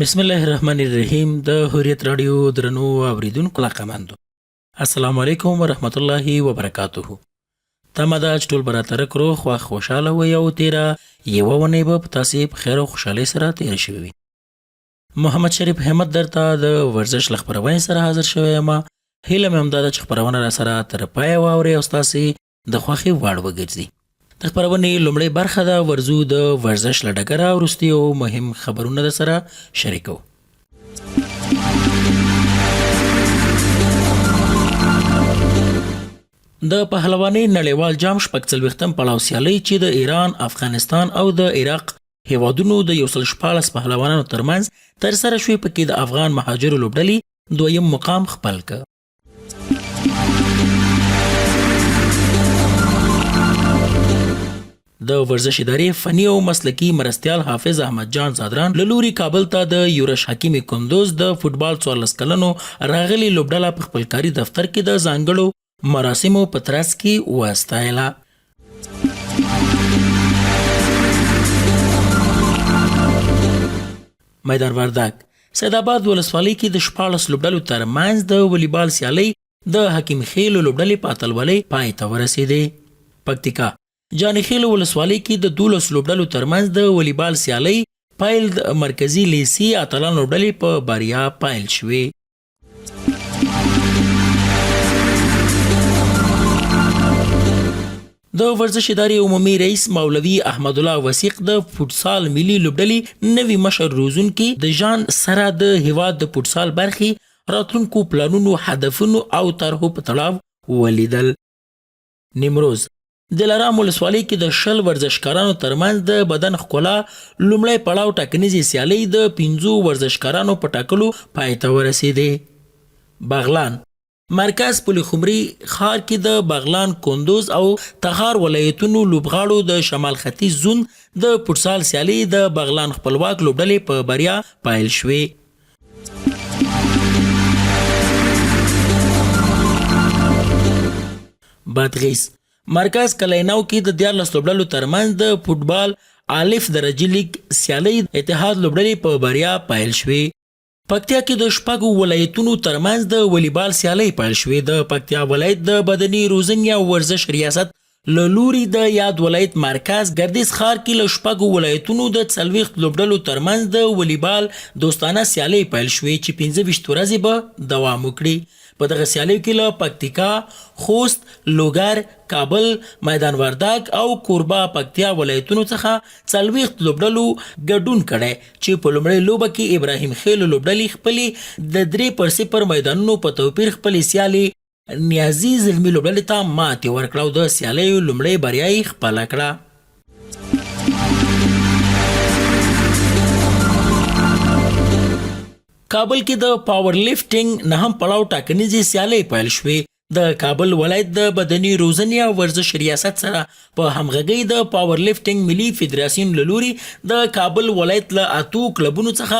بسم الله الرحمن الرحیم د حریت رادیو درنو اوریدونکو علاقمندو السلام علیکم ورحمت الله وبرکاته. تمه دا چې ټول براتر کړو خو خوشاله وي او تیرا یو ونی به تاسو په خیر او خوشاله سره تیر شوي وي. محمد شریف همت درته د ورزش خبرونه سره حاضر شوی ما هیله مې همدا چې خبرونه را سره تر پای واوري او تاسو د خوخي واړ وګرځي. د خبرونه لومړی برخه دا ورزو د ورزش لډګره ورستي او مهم خبرونه در سره شریکو. د پهلواني نړیوال جام شپږ څلوېښتم پړاو سیالي چې د ایران، افغانستان او د عراق هیوادونو د 114 پهلوانانو ترمنځ تر سره شوې پکې د افغان مهاجرو لوبډلې دویم مقام خپل کړ. د ورزش ادارې فني او مسلکی مرستیال حافظ احمد جان زادران له لوري کابل ته د یورش حکیمي کندوز د فوتبال 14 کلنو راغلي لوبډله په خپل کاري دفتر کې د ځانګړو مراسمو په ترڅ کې واستایله. میدان وردګ سیدآباد ولسوالۍ کې د 14 لوبډلو ترمنځ د والیبال سیالۍ د حکیم خیل لوبډلې په اتلولۍ پای ته ورسېدې. پکتیکا جاني خیل ولسوالۍ کې د 12 لوبډلو ترمنځ د والیبال سیالۍ پایل د مرکزی لیسي اتلان لوبډلې په بریا پایل شوې. د ورزش ادارې عمومي رئیس مولوي احمد الله وثیق د فوټسال ملي لوبډلې نوي مشر روزونکي د ژان سره د هیواد د فوټسال برخې راتلونکو پلانونو، هدفونو او طرحو په تړاو ولیدل. نیمروز دلارام ولسوالۍ کې د 10 ورزشکارانو ترمنځ د بدن ښکلا لومړی پړاو ټاکنیزې سیالۍ د 15 ورزشکارانو په ټاکلو پای ته ورسېدې. بغلان مرکز پل خمري ښار کې د بغلان، کندوز او تخار ولایتونو لوبغاړو د شمال ختیځ زون د فوټسال سیالۍ د بغلان خپلواک لوبډلې په بریا پایل شوې. بادغیس مرکز کلیناو کې د 14 لوبډلو ترمنځ د فوټبال الف درجه لیگ سیالۍ اتحاد لوبډلې په بریا پایل شوې. پکتیا کې د 6 ولایتونو ترمنځ د والیبال سیالۍ پیل شوې. د پکتیا ولایت د بدني روزنې او ورزش ریاست له لوري د یاد ولایت مرکز ګردیز ښار کې له 6 ولایتونو د 40 لوبډلو ترمنځ د والیبال دوستانه سیالۍ پیل شوې چې 15 ورځې به دوام وکړي. په دغه سیالیو کې له پکتیکا، خوست، لوګر، کابل، میدان وردګ او کوربا پکتیا ولایتونو څخه 40 لوبډلو ګډون کړی چې په لومړۍ لوبه کې ابراهیم خیل لوبډلې خپلې د 3-0 میدانونو په توپیر خپلې سیالي نیازي زلمي لوبډلې ته ماتې ورکړه او د سیالیو لومړۍ بریا یې خپله کړه. کابل کې د پاور لیفټینګ نهم پړاو ټاکنیزې سیالۍ پیل شوې. د کابل ولایت د بدني روزنې او ورزش ریاست سره په همغږۍ د پاور لیفټینګ ملي فدراسیون له لوري د کابل ولایت له 8 کلبونو څخه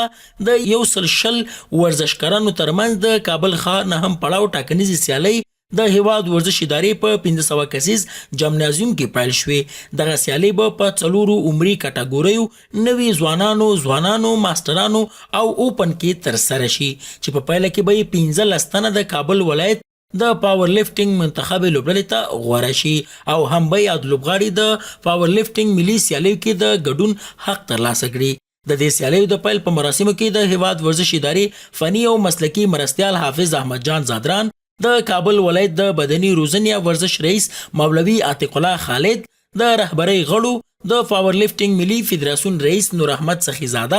د 120 ورزشکارانو ترمنځ د کابل ښار نهم پړاو ټاکنیزې سیالۍ د هیواد ورزش ادارې په 1500 کسیز جمنازیوم کې پیل شوې. دغه سیالۍ به په 4 عمري کټګوریو نوي ځوانانو، ماسترانو او اوپن کې تر سره شي چې په پایله کې به 15 تنه د کابل ولایت د پاور لیفټینګ منتخب لوبډلې ته غوره شي او هم به یاد لوبغاړي د پاور لیفټینګ ملي سیالیو کې د ګډون حق ترلاسه کړي. د دې سیالیو د پیل په مراسمو کې د هیواد ورزش ادارې فني او مسلکی مرستیال حافظ احمد جان زادران، د کابل ولایت د بدني روزنې او ورزش رئیس مولوي عتیق الله خالد، د رهبرۍ غړو، د پاور لیفټینګ ملي فدراسیون رئیس نور احمد سخیزاده،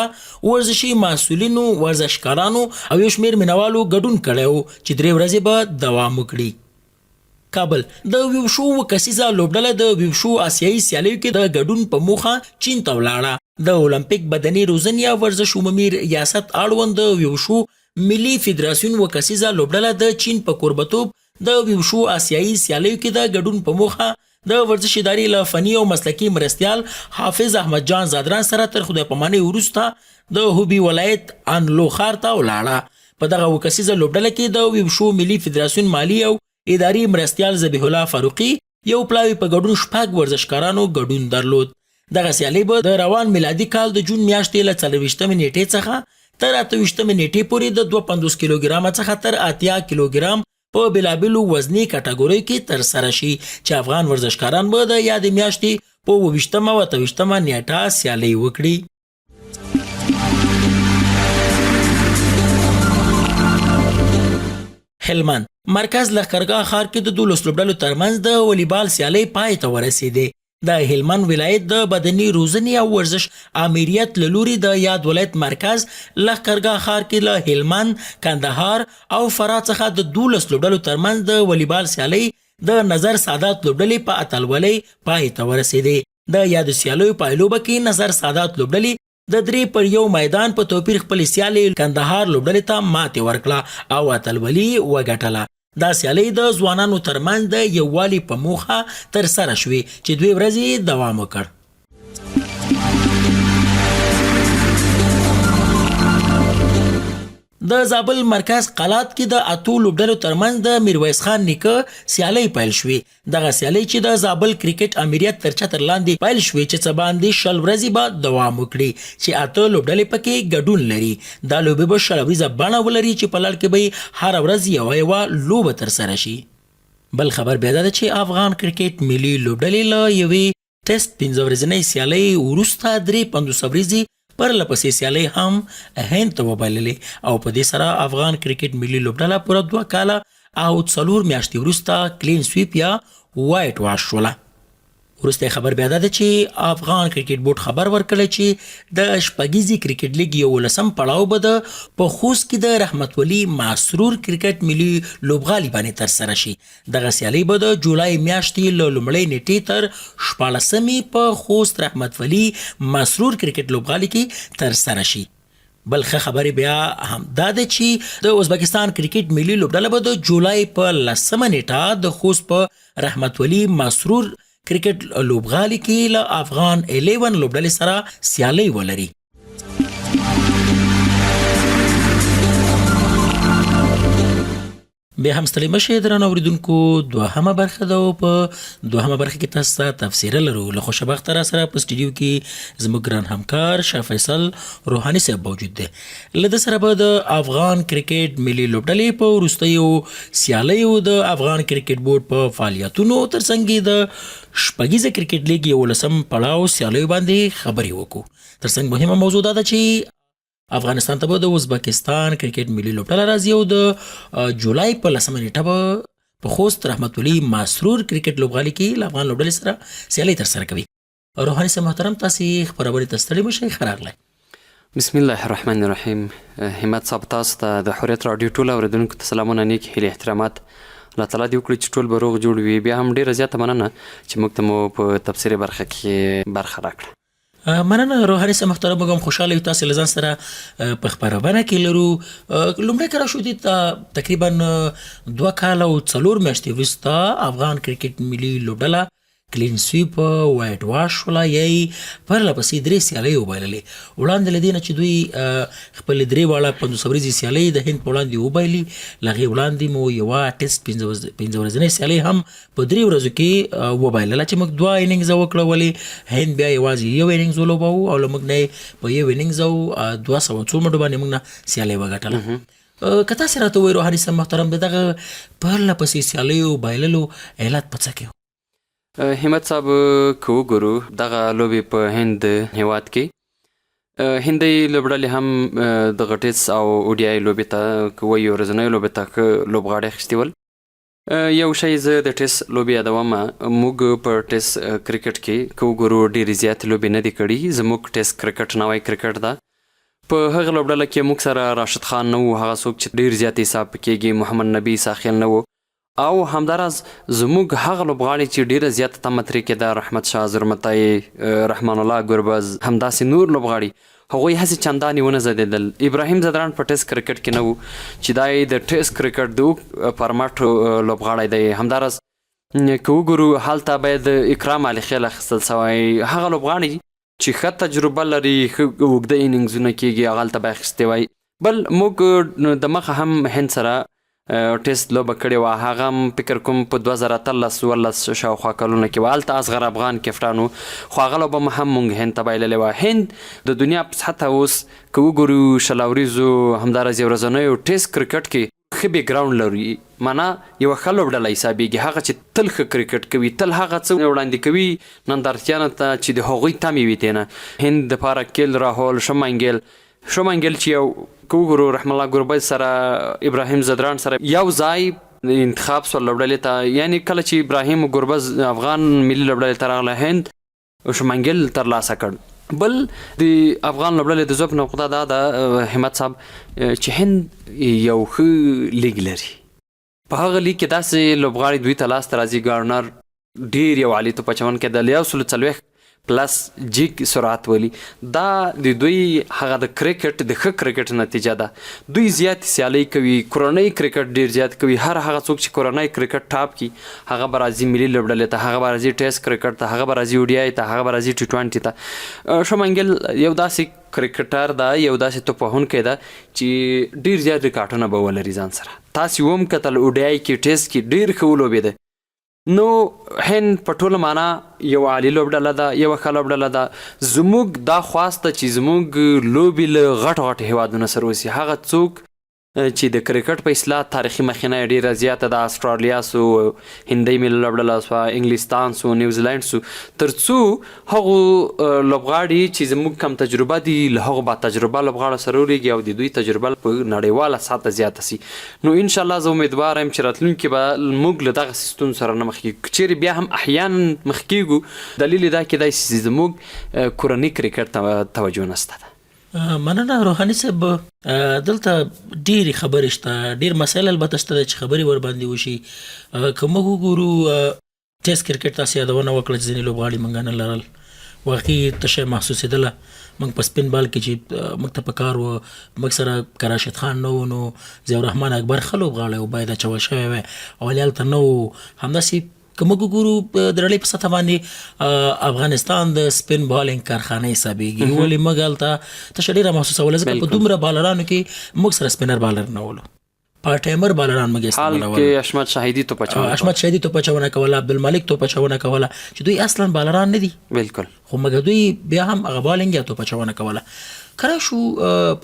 ورزشي مسؤلینو، ورزشکارانو او یو شمېر مینوالو ګډون کړی و چې 3 ورځې به دوام وکړي. کابل د ویوشو کسیزه لوبډله د ویوشو آسیایي سیالیو کې د ګډون په موخه چین ته ولاړه. د اولمپیک بدني روزنې او ورزش عمومي ریاست اړوند د ویوشو ملي فدراسیون وکسیزه لوبډله د چین په کوربتوب د ویوشو آسیایي سیالیو کې د ګډون په موخه د ورزش ادارې له فني او مسلکی مرستیال حافظ احمد جان زادران سره تر خدای پامانۍ وروسته د هوبي ولایت انلو ښار ته ولاړه. په دغه وکسیزه لوبډله کې د ویوشو ملي فدراسیون مالی او اداري مرستیال ذبیح الله فاروقي یو پلاوی په ګډون 6 ورزشکارانو ګډون درلود. دغه سیالۍ به د روان میلادي کال د جون میاشتې له 24 نیټې څخه تر 28 نیټې پورې د 250 کیلوګرام څخه تر 80 کیلوګرام په بېلابېلو وزني کټګوریو کې ترسره شي چې افغان ورزشکاران به د یادې میاشتې په 28 او 28 نیټه سیالۍ وکړي. هلمند مرکز لښکرګاه ښار کې د 12 لوبډلو ترمنځ د والیبال سیالۍ پای ته ورسېدې. د هلمند ولایت د بدني روزنې او ورزش امریت له لوري د یاد ولایت مرکز لښکرګاه ښار کې له هلمند، کندهار او فراه څخه د 12 لوبډلو ترمنځ د والیبال سیالۍ د نظر سادات لوبډلې په اتلولۍ پای ته ورسېدې. د یاد سیالیو پایلوبه کې نظر سادات لوبډلې د 3-1 میدان په توپیر خپل سیالۍ کندهار لوبډلې ته ماتې ورکړه او اتلولي وګټله. دا سیالۍ د ځوانانو ترمنځ د یووالي په موخه ترسره شوې چې 2 ورځې دوام وکړ. د زابل مرکز قلات کې د 8 لوبډلو ترمنځ د میرویس خان نیکه سیالۍ پیل شوې. دغه سیالۍ چې د زابل کرکټ امریت تر چتر لاندې پیل شوې چې څه باندې 20 ورځې بعد دوام وکړي چې 8 لوبډلې پکې ګډون لري. دا لوبې به 20 ورځې بڼه ولري چې په لړ کې به هر ورځ یوه لوبه ترسره شي. بل خبر بیا دا ده چې افغان کرکټ ملي لوبډلې له یوې ټیسټ 15 ورځنۍ سیالۍ وروسته 53 ورځې پرلپسې سیالۍ هم هند ته وبایللې او په دې سره افغان کرکټ ملي لوبډله پوره 2 کاله او 4 میاشتې وروسته کلین سویپ یا وایټ واش شوله. وروسته خبر بیا دا ده چې افغان کرکټ بورډ خبر ورکړی چې د شپږیزې کرکټ لیګ 11 پړاو به د په خوست کې د رحمت ولی مسرور کرکټ ملي لوبغالي باندې ترسره شي. دغه سیالۍ به د جولای میاشتې له لومړۍ نیټې تر 14 په خوست رحمت ولی مسرور کرکټ لوبغالي کې ترسره شي. بل ښه خبرې بیا هم دا ده چې د ازبکستان کرکټ ملي لوبډله به د جولای په 10 نیټه د خوست په رحمت ولی مسرور کرکټ لوبغالي کې له افغان 11 لوبډلې سره سیالۍ ولري. بیا هم ستړي مشئ درنو اوریدونکو، دوهمه برخه ده او په دوهمه برخه کې تاسو ته تفسیره لرو. له خوشبخته را سره په سټوډیو کې زموږ ګران همکار شاه فیصل روحاني صاحب موجود دی. له ده سره به د افغان کرکټ ملي لوبډلې په وروستیو سیالیو د افغان کرکټ بورډ په فعالیتونو ترڅنګ د شپږیزه کرکټ لیګ 11 پړاو سیالیو باندې خبرې وکړو. ترڅنګ مهمه موضوع دا ده چې افغانستان ته به د ازبکستان کرکټ ملي لوبډله راځي او د جولای په 10 نیټه به په خوست رحمت ولی مسرور کرکټ لوبغالي کې له افغان لوبډلې سره سیالۍ ترسره کوي. روحاني صاحب محترم، تاسې خبرونه ته ستړي مشئ. ښه راغلی. بسم الله الرحمن الرحیم. همت صاحب، تاسو ته د حریت راډیو ټول اوریدونکو ته سلامونه، نیک هیلې، احترامات. الله تعالی دې وکړي چې ټول به روغ جوړ وي. بیا هم ډېره زیاته مننه چې موږ ته مو په تبصرې برخه کې برخه راکړه. مننه روحاني صاحب محترم. موږ هم خوشحاله یو تاسې له ځان سره په خپرونه کې لرو. لومړی کله شو دې تقریبا 2 کاله او 4 میاشتې وروسته افغان کرکټ ملي لوبډله کلین سویپ وایټ واش شوله، یې پرلپسې 3 سیالۍ وبایللې. وړاندې له دې نه چې دوی خپلې 3 واړه 15 ورځې سیالۍ د هند په وړاندې وبایلي، له هغې وړاندې مو یوه ټیسټ 15 ورځنۍ سیالۍ هم په 3 ورځو کې وبایلله چې موږ 2 انینګزه وکړه، ولې هند بیا یوازې 1 انینګز ولوباوه او له موږ نه یې په 1 انینګز او 200 منډو باندې موږ نه سیالۍ وګټله. که تاسې راته ووایئ روحاني صاحب محترم، د دغه پرلپسې سیالیو بایللو علت په څه کې و؟ همت صاحب، که وګورو دغه لوبې په هند هیواد کې هندۍ لوبډلې هم دغه ټیسټ او اوډیای لوبې ته که وایي ورځنیو لوبې ته که لوبغاړي اخیستي ول. یو شی زه د ټیسټ لوبې یادوم. موږ په ټیسټ کرکټ کې که وګورو ډېرې زیاتې لوبې نه دي کړي. زموږ ټیسټ کرکټ نوی کرکټ ده. په هغه لوبډله کې موږ سره راشد خان نه و، هغه څوک چې ډېر زیات حساب کېږي، محمد نبي ساخیل نه و، او همداراز زموږ هغه لوبغاړي چې ډېره زیاته تمه ترې کېده، رحمت شاه زرمتی، رحمان الله ګربز، همداسې نور لوبغاړي، هغوی هسې چندانې ونه زدېدل. ابراهیم زدران په ټیسټ کرکټ کې نه و چې دا یې د ټیسټ کرکټ د فارماټ لوبغاړی دی. همداراز که وګورو هلته باید اکرام علي خیل اخیستل سوی، هغه لوبغاړي چې ښه تجربه لري، ښه اوږده انینګزونه کېږي، هغه هلته به اخیستی وای. بل موږ د مخه هم هند سره ټیسټ لوبه کړې وه، هغه هم فکر کوم په 2013 شاوخوا کلونو کې وه. هلته اصغر افغان کپټان و، خو هغه لوبه هم موږ هند ته بایللې وه. هند د دنیا په سطحه اوس که وګورو شلاوریزو همداراز ورځنیو ټیسټ کرکټ کې ښه بیکګراونډ لري، معنا یوه ښه لوبډله حسابېږي. هغه چې تل ښه کرکټ کوي، تل هغه څه وړاندې کوي نندارچیانو ته چې د هغوی تمې وي تېنه. هند دپاره کیل راهول شومنګل چې یو که وګورو رحم الله ګربز سره ابراهیم زدران سره یو ځای انتخاب سول لوبډلې ته، یعنی کله چې ابراهیم ګربز افغان ملي لوبډلې ته راغله، هند شومنګل ترلاسه کړ. بل د افغان لوبډلې د ضعف نقطه دا ده همت صاحب چې هند یو ښه لیګ لري. په هغه لیګ کې داسې لوبغاړي دوی ته لاسته راځي، ګارنر ډېر یو عالي توپ اچونکی دی، 140 پلس جیګ سرعت ولي. دا د دوی هغه د کرکټ د ښه کرکټ نتیجه ده. دوی زیات سیالۍ کوي، کورنۍ کرکټ ډېر زیات کوي. هر هغه څوک چې کورنۍ کرکټ ټاپ کی هغه به راځي ملي لوبډلې ته، هغه به راځي ټیسټ کرکټ ته، هغه به راځي ODI ته، هغه به راځي T20 ته. شومنګل یو داسې کرکټر ده، یو داسې توپوهونکی ده چې ډېر زیات ریکارډونه به ولري ځان سره. تاسې هم کتل ODI کې ټیسټ کې ډېر ښه ولوبېده. نو هند په ټوله معنا یو عالي لوبډله ده، یوه ښه لوبډله ده. زموږ دا خواست ده چې زموږ لوبې له غټو هیوادونو سره وسي. هغه څوک چې د کرکټ په اصطلاح تاریخي مخینه یې ډېره زیاته ده، استرالیا سو، هندۍ ملي لوبډله سوه، انګلستان سو، نیوزیلینډ سو، تر څو هغو لوبغاړي چې زموږ کم تجربه دي له هغو با تجربه لوبغاړو سره ولېږي او د دوی تجربه په نړیواله سطحه زیاته سي. نو انشاءالله زه امیدواره یم چې راتلونکي به موږ له دغسې ستونزو سره نه مخ کېږو. که چیرې بیا هم احیانا مخ کېږو، دلیل یې دا کېدای شي چې زموږ کورني کرکټ ته توجه نسته ده. مننه روحاني صاحب. دلته ډېرې خبرې شته، ډېر مسایل البته شته چې خبرې ورباندې وشي. که موږ وګورو ټیسټ کرکټ تاسې یادونه وکړه چې ځینې لوبغاړي موږ نه لرل، واقعي تشه محسوسېدله. موږ په سپین بال کې چې موږ ته په کار و، موږ سره کراشد خان نه و، نو ضیاء الرحمن اکبر ښه لوبغاړی و، باید اچول شوی وی، او ولې هلته نه و. همداسې که موږ وګورو د نړۍ په سطحه باندې افغانستان د سپین بالینګ کارخانه حسابېږي، ولې موږ هلته تشه ډېره محسوسوله، ځکه په دومره بالرانو کې موږ سره سپینر بالر نه ولو، پارټ ټایمر بالران موږ استعمالول. حال کې اشمت شاهدي توپ اچونه کوله، عبدالملک توپ اچونه کوله، چې دوی اصلا بالران نه دي بالکل، خو مګر دوی بیا هم هغه بالینګ یا توپ اچونه کوله. کله شو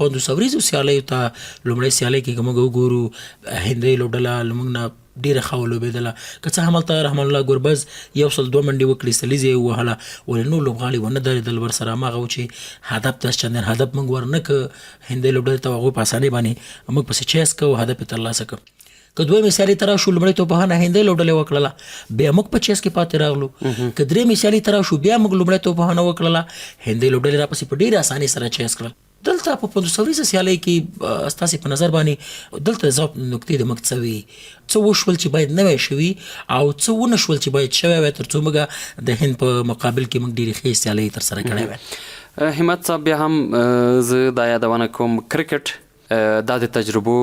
500 ورځو سیالیو ته، لومړۍ سیالۍ کې که موږ وګورو هندۍ لوبډله له موږ نه ډېره ښه ولوبېدله. که څه هم هلته رحم الله ګربز 102 منډې وکړې، سلیزې یې ووهله، ولې نور لوبغاړي ونه درېدل ورسره. هماغه و چې هدف داسې چندان هدف موږ ورنه که هندۍ لوبډلې ته هغوی په اسانۍ باندې موږ پسې چیس کوو، هدف یې ترلاسه کړو. که دویمې سیالۍ ته راشو، لومړۍ توپوهنه هندۍ لوبډلې وکړله، بیا موږ په چیس کې پاتې راغلو. که درېمې سیالۍ ته راشو، بیا موږ لومړۍ توپوهنه وکړله، هندۍ لوبډلې راپسې په ډېرې اسانۍ سره چیس کړل. دلته په 500 ورځې سیالۍ کې ستاسې په نظر باندې دلته ضعف نقطې د موږ څه وي؟ څه وشول چې باید نوی شوي، او څه ونه شول چې باید شوی وی تر څو موږ د هند په مقابل کې موږ ډېرې ښې سیالۍ ترسره کړې وی؟ همت صاحب بیا هم زه دا یادونه کوم، کرکټ دا د تجربو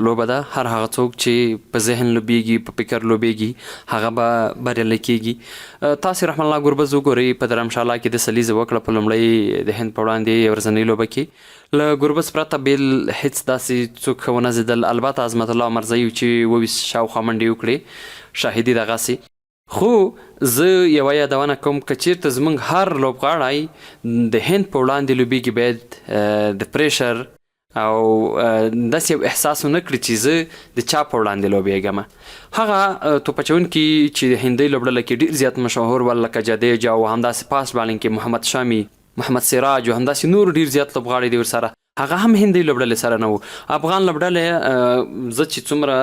لوبه ده. هر هغه څوک چې په ذهن لوبېږي، په فکر لوبېږي، هغه به بریالی کېږي. تاسې رحم الله ګربز وګورئ، په درمشاله کې د سلیزه وکړه په لومړۍ د هند په وړاندې ورځنۍ لوبه کې. له ګربز پرته بیل هیڅ داسې څوک ښه ونه زېدل. البته عظمت الله عمرزی چې 22 شاوخوا منډې وکړې، شاهدي دغسې. خو زه یوه یادونه کوم، که چېرته زموږ هر لوبغاړی د هند په وړاندې لوبېږي، باید د پریشر او داسې یو احساس ونه کړي چې زه د چا په وړاندې لوبېږم. هغه توپ اچونکي چې د هندۍ لوبډله کې ډېر زیات مشهور ول، لکه جدیجا او همداسې فاسټ بالینګ کې محمد شامي، محمد سراج او همداسې نور ډېر زیات لوبغاړي دي ورسره، هغه هم هندۍ لوبډلې سره نه و. افغان لوبډلې زه چې څومره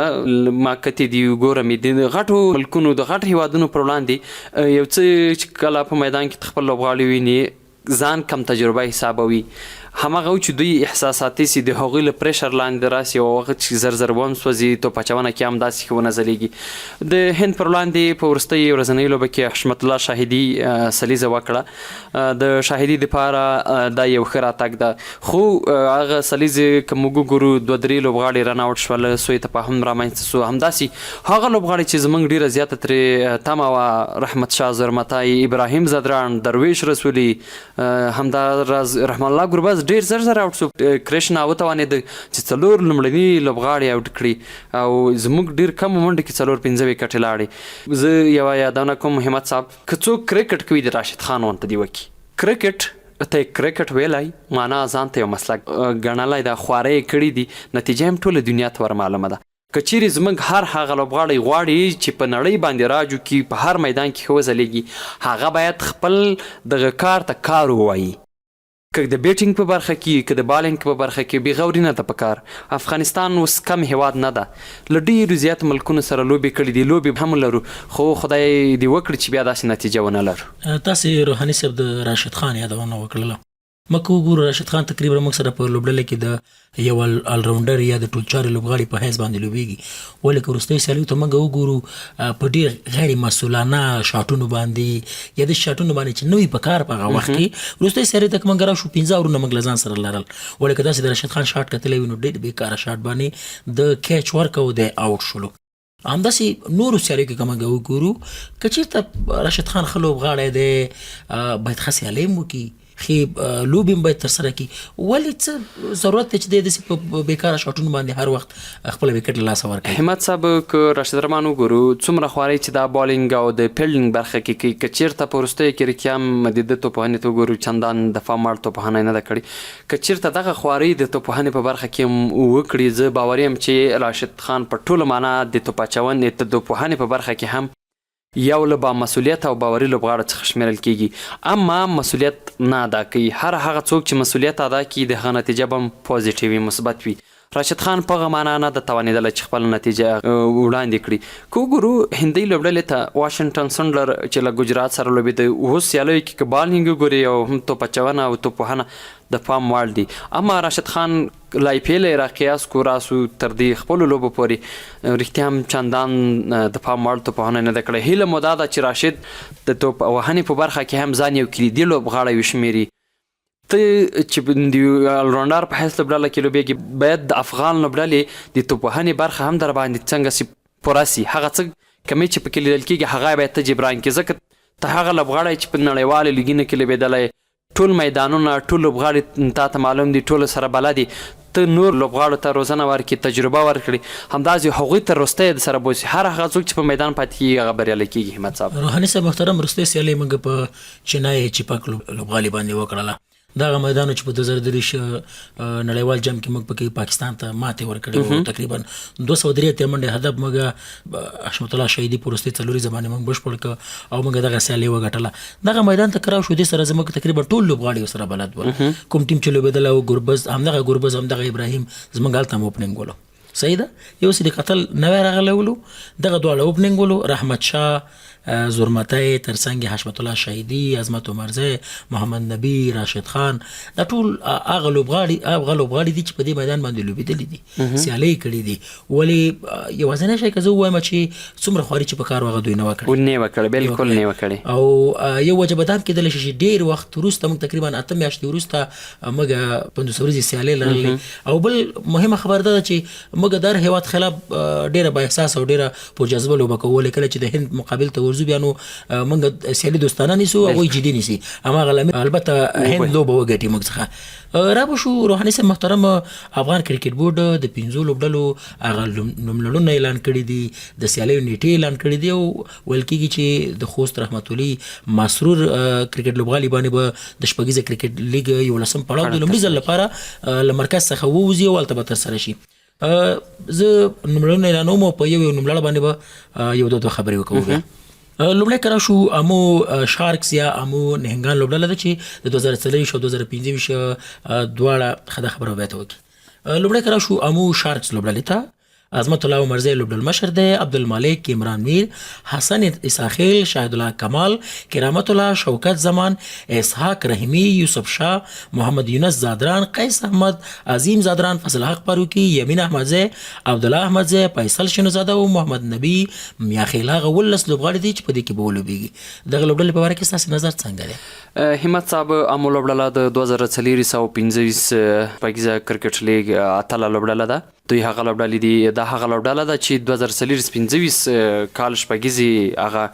ما کتې دي ګورم، د غټو ملکونو د غټ هیوادونو پر وړاندې یو څه چې کله په میدان کې خپل لوبغاړي ویني ځان کم تجربه حسابوي. هماغه و چې دوی احساساتي سي، د هغوی له پریشر لاندې راسي، او هغه چې زر زر وسوځي، توپ اچونه کې هم داسې ښه ونه ځلیږي. د هند پر وړاندې په وروستۍ ورځنۍ لوبه کې حشمت الله شاهدي سلیزه وکړه. د شاهدي دپاره دا یو ښه راتګ ده، خو هغه سلیزې که موږ وګورو 2-3 لوبغاړي رن اوټ شول، سوی تفاهم رامنځته سو. همداسې هغه لوبغاړي چې زموږ ډېره زیاته ترې تمه وه، رحمت شاه زرمتای، ابراهیم زدران، درویش رسولي، همداراز رحم الله ګربز، ډېر زر زر آوټ شو. کرشنا وتوانېد چې 4 لومړني لوبغاړي آوټ کړي او زموږ ډېر کم منډه کې 4-5 وکټې لاړې. زه یوه یادونه کوم همت صاحب که څوک کرکټ کوي د راشد خان ونته دی وکي کرکټ ته کرکټ ویلای معنا ځان ته یو مسلک ګڼلی دا خوارۍ کړي دي نتیجه هم ټوله دنیا ته ور معلومه ده. که چیرې زموږ هر هغه لوبغاړی غواړي چې په نړۍ باندې راجو کې په هر میدان کې ښه وځلیږي هغه باید خپل دغه کار ته کار ووایي. که د بیټینګ په برخه کې که د بالینګ په برخه کې بېغوري نه ده پکار. افغانستان اوس کم هیواد نه ده له ډېرو زیات ملکونو سره لوبې کړي دي لوبې هم لرو خو خدای دې وکړي چې بیا داسې نتیجه ونه لرو. تاسې روحاني صاحب د راشد خان یادونه وکړله مکه وګورو راشد خان تقریبا موږ سره په لوبډله کې د یو الراونډر یا د ټولچارې لوبغاړي په حیث باندې لوبېږي ولې که وروستۍ سیالیو ته موږ وګورو په ډېر غیر مسؤلانه شاټونو باندې یا د شاټونو باندې چې نوي په کار په هغه وخت کې وروستۍ سیالۍ ته که موږ راشو 15 اورونه موږ له ځان سره لرل ولې که داسې د راشد خان شاټ کتلی وي نو ډېر بېکاره شاټ باندې د کیچ ورکو دی آوټ شولو. همداسې نورو سیالیو کې که موږ وګورو که چېرته راشد خان ښه لوبغاړی دی باید ښه سیالۍ هم وکړي ښې لوبې هم باید ترسره کړي ولې څه ضرورت دی چې دی داسې په بېکاره شاټونو باندې هر وخت خپله وکټ له لاسه ورکوي. همت صاحب که راشد رحمان وګورو څومره خوارۍ چې دا بالینګ او د فیلډینګ برخه کې کوي که چېرته په وروستیو کې رښتیا هم د ده توپوهنې ته وګورو چندان دفاع ماړ توپوهنه نه ده کړې که چېرته دغه خوارۍ د توپوهنې په برخه کې هم وکړي زه باوري یم چې راشد خان په ټوله معنا د توپ اچونې د توپوهنې په برخه کې هم یو له با مسؤلیت او باوري لوبغاړو څخه شمیرل کېږي اما مسؤلیت نه ادا کوي. هر هغه څوک چې مسؤلیت ادا کړي د هغه نتیجه به هم پوزیټیو وي مثبت وي. راشد خان په هغه معنا نه ده توانېدلی چې خپله نتیجه وړاندې کړي. که وګورو هندۍ لوبډلې ته واشنګټن سنډلر چې له ګجرات سره لوبېده اوس سیالیو کې که بالینګ وګوري او هم توپ اچونه او توپوهنه د پام وړ دي اما راشد خان لا ای پی ایل را قیاس کو راسو تر دې خپلو لوبو پورې رښتیا هم چندان د پام وړ توپوهنه نه ده کړې. هیله مو دا ده چې راشد د توپ وهنې په برخه کې هم ځان یو کلیدي لوبغاړی وشمېري. ته چې د الراونډر په حیث لوبډله کې لوبېږي باید د افغان لوبډلې د توپوهنې برخه هم در باندې څنګه سي پوره سي هغه څه کمی چې پکې لیدل کېږي هغه باید ته جبران کړي ځکه ته هغه لوبغاړی چې په نړیوالو لیګونو کې لوبېدلی ټول میدانونه ټول لوبغاړي تا ته معلوم دي ټول سره بلد دي ته نور لوبغاړو ته روزنه ورکړي تجربه ورکړي همداسې هغوی ته وروستی سره بوسي هر هغه څوک چې په میدان پاتې کېږي هغه بریالی کېږي. همت صاحب روحاني صاحب محترم وروستۍ سیالۍ موږ په چینای چپاک لوبغالي باندې وکړله دغه میدان چې په 2023 نړیوال جام کې موږ پکې پاکستان ته ماتې ورکړې وه تقریبا 203 منډې هدف موږ حشمت الله شهیدي په وروستۍ څلوري زمانې موږ بشپړ کړه او موږ دغه سیالۍ وګټله. دغه میدان ته کراو شو دې سره زموږ تقریبا ټول لوبغاړي سره بلد ول کوم ټیم چې لوبېدلی و ګربز همدغه ابراهیم زموږ هلته هم اوپننګ ولو صحیح ده یو څه د قتل نوی راغلی ولو دغه دواړه اوپننګ ولو رحمت شاه زورمتی ترڅنګ حشمت الله شهیدي عظمت عمرزی محمد نبی راشد خان دا ټول هغه لوبغاړي دي چې په دې میدان باندې لوبېدلي دي سیالۍ کړي دي ولې یوازینی شی که زه ووایم چې څومره خواري چې په کار وغه دوی نه وکړي بلکل نه وکړي او یو وجه به دا هم کېدلی شي چې ډېر وخت وروسته موږ تقریبا 8 میاشتې وروسته موږ 15 ورځې سیالۍ لرلې او بل مهمه خبر دا ده چې موږ د هر هېواد خلاف ډېره با احساس او ډېره پرجذبه لوبه کوو ولې کله چې د هند مقابل ته ورځو بیا نو موږ سیالي دوستانه نیسو هغوی جدي نیسي هماغه لامل البته هند لوبه وګټي موږ څخه را به شو. روحاني صاحب محترم افغان کرکټ بورډ د 5 لوبډلو هغه نوملړونه اعلان کړي دي د سیالیو نیټې اعلان کړي دي او ویل کېږي چې د خوست رحمت الله مسرور کرکټ لوبغالي باندې به د شپږیزه کرکټ لیګ 11 پړاو د لومړي ځل لپاره له مرکز څخه ووځي او هلته به ترسره شي. زه نوملړونه اعلانوم او په یو نوملړ باندې به یو دوه خبرې وکړو. لومړی کرا شو امو شارکس یا امو نهنګان لوبډله ده چې د 2023 او 2025 دواړه خده خبره به ته وکړي. لومړی کرا شو امو شارکس لوبډلې ته عظمت الله عمرزی لوبډل مشر دی عبدالمالک عمران میر حسن اساخیل شاهد الله کمال کرامت الله شوکت زمان اسحاق رحیمی یوسف شاه محمد یونس زادران قیس احمد عظیم زادران فضل حق پاروکی یمین احمدزی عبدالله احمدزی فیصل شنوزاده او محمد نبی میاخیل هغه ولس لوبغاړي دي چې په دې کې به ولوبېږي. دغه لوبډلې په باره کې ستاسې نظر څنګه دی؟ همت صاحب امو لوبډله د 2025 شپږیزه کرکټ لیګ اتله لوبډله ده. دوی هغه لوبډلې دي دا هغه لوبډله ده چې 2025 کال شپږیزې هغه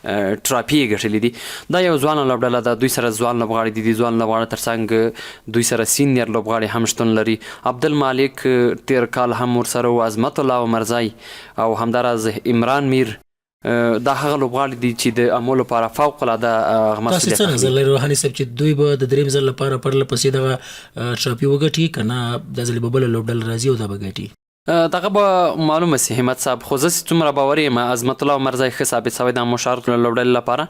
ټرافي یې ګټلي دي. دا یو ځوانه لوبډله ده، دوی سره ځوان لوبغاړي دي. د ځوان لوبغاړو ترڅنګ دوی سره سینیر لوبغاړي هم شتون لري. عبدالمالک تیر کال هم ورسره و، عظمت الله عمرزی او همداراز عمران میر. دا هغه لوبغاړي دي چې د امو لپاره فوق العاده مسؤلیت تاسو څه نظر لرئ روحاني صاحب چې دوی به د درېیم ځل لپاره پرله پسې دغه ټرافي وګټي که نه دا ځل به بله لوبډله راځي او دا به ګټي؟ دغه به معلومه سي همت صاحب، خو زه چې څومره باوري یم عظمت الله عمرزی ښه ثابت شوی د امو شارک لوبډلې لپاره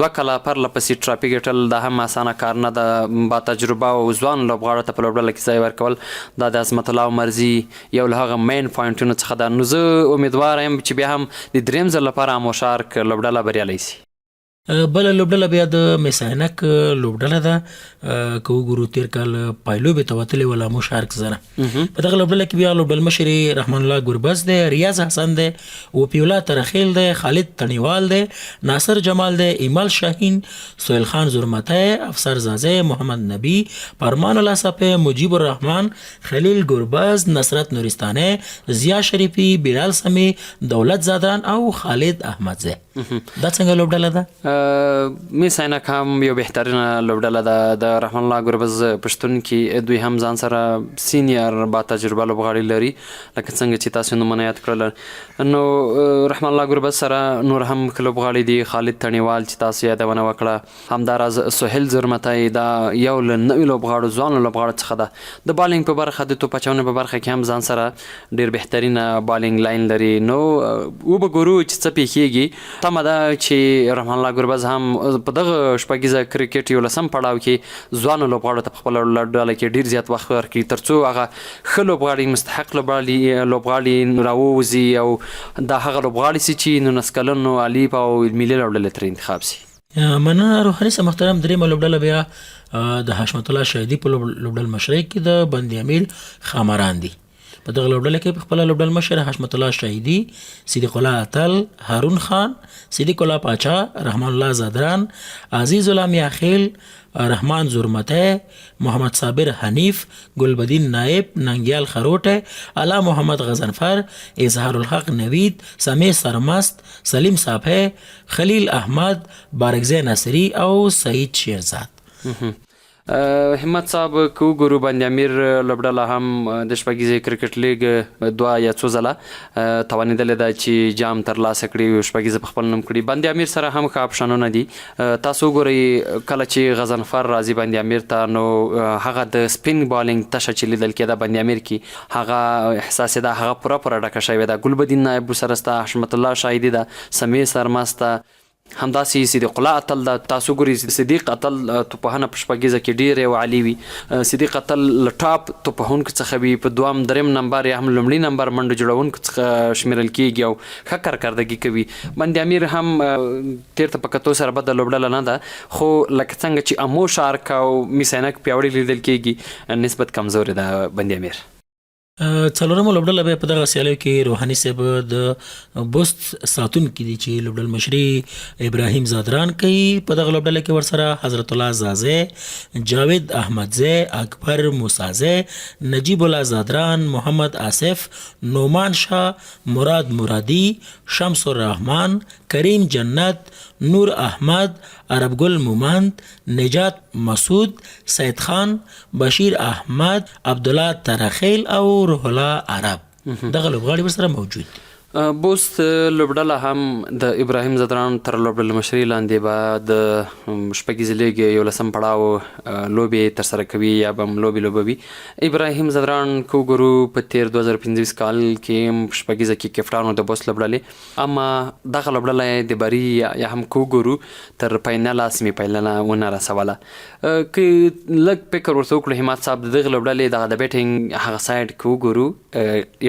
2 کاله پرله پسې ټرافي ګټل دا هم اسانه کار نه ده. با تجربه او ځوان لوبغاړو ته په لوبډله کې ځای ورکول دا د عظمت الله عمرزی یو له هغه مین پوینټونو څخه ده. نو زه امیدواره یم چې بیا هم د درېیم ځل لپاره امو شارک لوبډله بریالی سي. بله لوبډله بیا د میساینک لوبډله ده، که وګورو تیر کال پایلوبې ته وتلې وه له امو شارک سره. په دغه لوبډله کې بیا لوبډل مشر رحمان الله ګربز دی، ریاض حسن دی، وپیولا ترخیل دی، خالد تڼیوال دی، ناصر جمال دی، ایمال شاهین، سهیل خان زرمتی، افسر زازی، محمد نبی، پرمان الله صفی، مجیب الرحمن، خلیل گربز، نصرت نورستانی، ضیا شریفی، بلال سمی، دولت زادران او خالد احمدزی. دا څنګه لوبډله ده؟ میساینک هم یو بهترینه لوبډله ده. د رحمان الله ګربز پښتون کې دوی هم ځان سره سینیر با تجربه لوبغاړي لري لکه څنګه چې تاسو نومونه یاد کړل. نو رحمان الله ګربز سره نور هم لوبغاړي دي، خالد تڼیوال چې تاسو یادونه وکړه، همداراز سهیل زرمتی. دا یو له نوي لوبغاړو ځوانو لوبغاړو څخه ده. د بالینګ په برخه د توپ اچونې په برخه کې هم ځان سره ډېر بهترینه بالینګ لاین لري. نو وبګورو چې څه پیښیږي. تمه ده چې رحمان الله ګربز هم په دغه شپږیزه کرکټ 11 پړاو کې ځوانو لوبغاړو ته په خپله لوبډله کې ډېر زیات وخت ورکړي تر څو هغه ښه لوبغاړي مستحق لوبغاړي راووځي او دا هغه لوبغاړي سي چې 19 کلن اليف او ملي لوبډلې ترې انتخاب سي. مننه روحاني صاحب محترم. درېیمه لوبډله بیا د حشمت الله شهیدي په لوبډل مشرۍ کې د بند امیر خامران دي. په دغه لوبډله کې په خپله لوبډل مشر حشمت الله شهیدي، صدیق الله اتل، هارون خان، صدیق الله پاچا، رحمان الله زادران، عزیز الله میاخیل، رحمان زرمتی، محمد صابر حنیف، گلبدین نائب، ننگیال خروټه، علا محمد غزنفر، اظهار الحق نوید، سمیع سرمست، سلیم صافی، خلیل احمد، بارکزی ناصری او سعید شیرزاد. همت صاحب که وګورو بند امیر لوبډله هم د شپږیزې کرکټ لیګ 2 یا 3 ځله توانېدلې ده چې جام ترلاسه کړي، شپږیزه په خپل نوم کړي. بند امیر سره هم ښه اپشنونه دي. تاسو وګورئ کله چې غضنفر راځي بند امیر ته نو هغه د سپین بالینګ تشه چې لیدل کېده بند امیر کې هغه احساس ده هغه پوره ډکه شوې ده. ګلبدین نایب سره سته، حشمت الله شاهدي ده، سمیع سرمسته، همداسې صدیق الله اتل ده. تاسو ګورئ صدیق اتل توپوهنه په شپږیزه کې ډېرې او عالي وي. صدیق اتل له ټاپ توپوهونکو څخه وي، په 2م 3م نمبر یا هم لومړي نمبر منډه جوړونکو څخه شمیرل کېږي او ښه کارکردګي کوي. بند امیر هم تېر ته په کتو سره بده لوبډله نه ده، خو لکه څنګه چې امو شارک او میساینک پیاوړي لیدل کېږي نسبت کمزورې ده بند امیر. څلورمه لوبډله بیا په دغه سیالیو کې روحاني صاحب د بوست ساتونکي دي چې لوبډل مشري ابراهیم زادران کوي. په دغه لوبډله کې ورسره حضرت الله زازی، جاوید احمدزی، اکبر موسازی، نجیب الله زادران، محمد آصف، نومان شاه، مراد مرادی، شمس الرحمن، کریم جنت، نور احمد، عرب گل مومند، نجات مسعود، سید خان، بشیر احمد، عبدالله ترخیل او روح الله عرب. دغه لوبغاړي ورسره موجود دي. بوست لوبډله هم د ابراهیم زادران تر لوبډلې مشرۍ لاندې به د شپږیزې لیګ 11 پړاو لوبې ترسره کوي یا به هم لوبې لوبوي. ابراهیم زادران که وګورو په تېر 2025 کال کې شپږیزه کې کپټان و د بوست لوبډلې، اما دغه لوبډله د بري یا هم که وګورو تر فاینله سیمې فاینله ونه رسوله. که لږ فکر ورته وکړو همت صاحب د دغه لوبډلې دغه د بیټینګ هغه سایډ که وګورو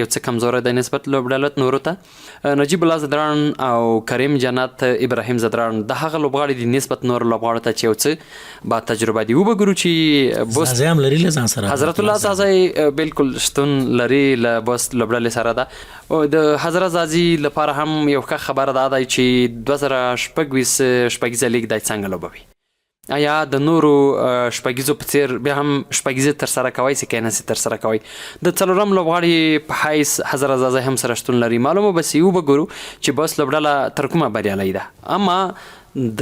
یو څه کمزوری دی نسبت لوبډلو نورو ته. نجیب الله زادران او کریم جنت، ابراهیم زادران د هغه لوبغاړي دي نسبت نور لوبغاړو ته چې یو څه با تجربه دي. وبګورو چې بوست زازی هم لري له ځان سره، حضرت الله زازی بالکل شتون لري له بوست لوبډلې سره ده. او د حضرت زازی لپاره هم یو ښه خبره دا ده چې 2026 شپږیزه لیګ دی څنګه لوبوي. یا د نورو شپږیزو په څیر بیا هم شپږیزې ترسره کوئ چې کیناسې ترسره کوئ. د څلورم لوبغاړي په حیث حضرت زازی هم سره شتون لري. معلومه به سي وګورو چې بس لوبډله تر کومه بریالۍ ده. اما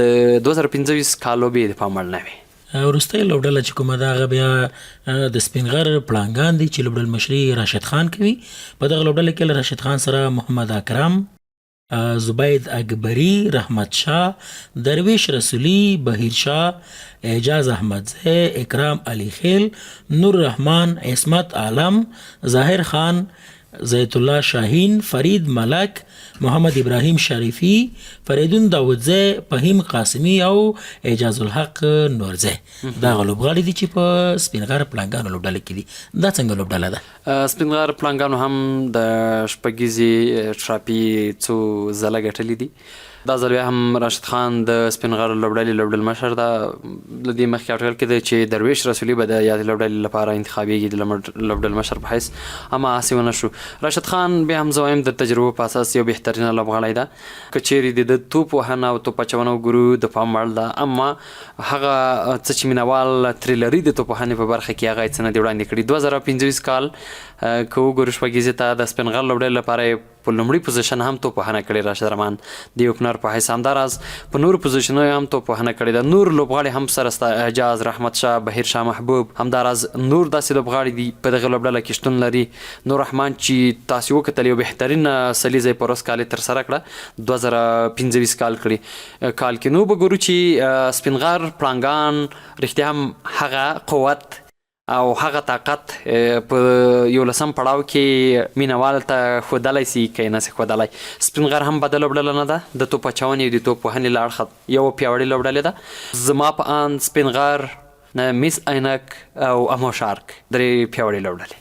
د 2025 کال لوبې د پام وړ نه وي. وروستۍ لوبډله چې کومه ده هغه بیا د سپین غر پړانګان دي چې لوبډل مشري راشد خان کوي. په دغه لوبډله کې له راشد خان سره محمد اکرم، زبید اکبری، رحمت شاه، درویش رسولی، بهیر شاه، اعجاز احمدزی، اکرام علی خیل، نور رحمان، عصمت عالم، ظاهر خان، زیت الله شاهین، فرید ملک، محمد ابراهیم شریفی، فریدون داودزی، فهیم قاسمی او اعجاز الحق نورزی. دا لوبغاړي دي چې په سپین غر پړانګانو لوبډله کې دي. دا څنګه لوبډله ده؟ سپین غر پړانګانو هم د شپږیزې ټرافي څو ځله ګټلې دي. دا ځل بیا هم راشد خان د سپین غر لوبډلې لوبډل مشر ده. له دې مخکې اټکل کېده چې درویش رسولي به د یادې لوبډلې لپاره انتخابېږي د لوبډل مشر په حیث، اما هسې ونه شو. راشد خان بیا هم زه وایم د تجربو په اساس یو بهترینه لوبغاړی ده. که چیرې د توپ وهنه او توپ اچونه وګورو د پام وړ ده، اما هغه څه چې مینوال ترې لري د توپ وهنې په برخه کې هغه یې څه نه دي وړاندې کړي. 2025 کال که وګورو شپږیزې ته د سپین غر لوبډلې لپاره په لومړي پوزیشن هم توپ وهنه کړې راشد رحمان د اوپنر په حیث. همداراز په نورو پوزیشنو هم توپ وهنه کړې ده. نور لوبغاړي هم سره سته، اعجاز، رحمت شاه، بهیر شاه محبوب. همداراز نور داسې لوبغاړي دي په دغه لوبډله کې شتون لري. نور رحمان چې تاسې وکتل یو بهترین سلیزه یې په ورځ کال یې ترسره کړه 2025 کال کې. نو به ګورو چې سپین غر پړانګان رښتیا هم هغه قوت او هغه طاقت په 11 پړاو کې مینوال ته ښودلی سي که یې نسي ښودلی. سپین غر هم بده لوبډله نه ده. د توپ اچونې او د توپ وهنې له اړخه یوه پیاوړې لوبډلې ده. زما په اند سپین غر، میس عینک او امو شارک درې پیاوړې لوبډلې.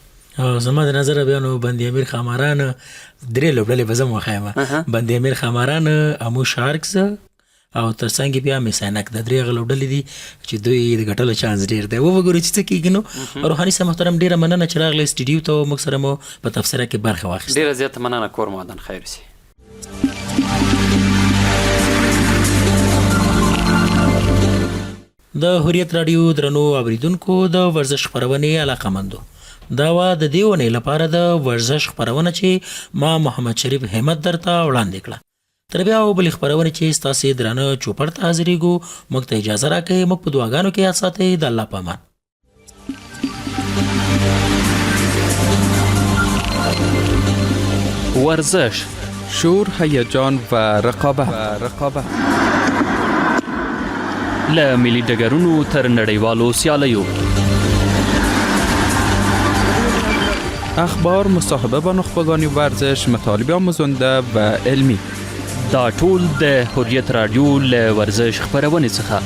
زما د نظره بیا نو بند امیر خاماران درې لوبډلې به زه وښیم. بند امیر خاماران، امو شارکس او ترڅنګ بیا میسانک د درې هغه لوبډلې دي چې دوی د ګټلو چانس ډېر دی. وګورو چې څه کېږي. نو روحاني صاحب محترم ډېره مننه چې راغلی سټوډیو ته او موږ سره مو په تبصره کې برخه واخیسته. ډېره زیاته مننه. کور مو ودان خیر سي. د هوریت راډیو درنو اوریدونکو د ورزش خپرونې علاقه‌مندو، دا وه د دې اونۍ لپاره د ورزش خپرونه چې ما محمد شریف همت درته وړاندې کړه. تر بیا او بلې خپرونې چې ستاسې درانه چوپړ ته حاضرېږو، موږ ته اجازه راکوئ. موږ په دعاګانو کې یاد ساتئ. د الله په امان. ورزش، شور، هیجان و رقابت له ملي ډګرونو تر نړیوالو سیالیو، اخبار، مصاحبه با نخبگان ورزش، مطالب آموزنده و علمی. دا ټول د هوریت راډیو له ورزش خپرونې څخه.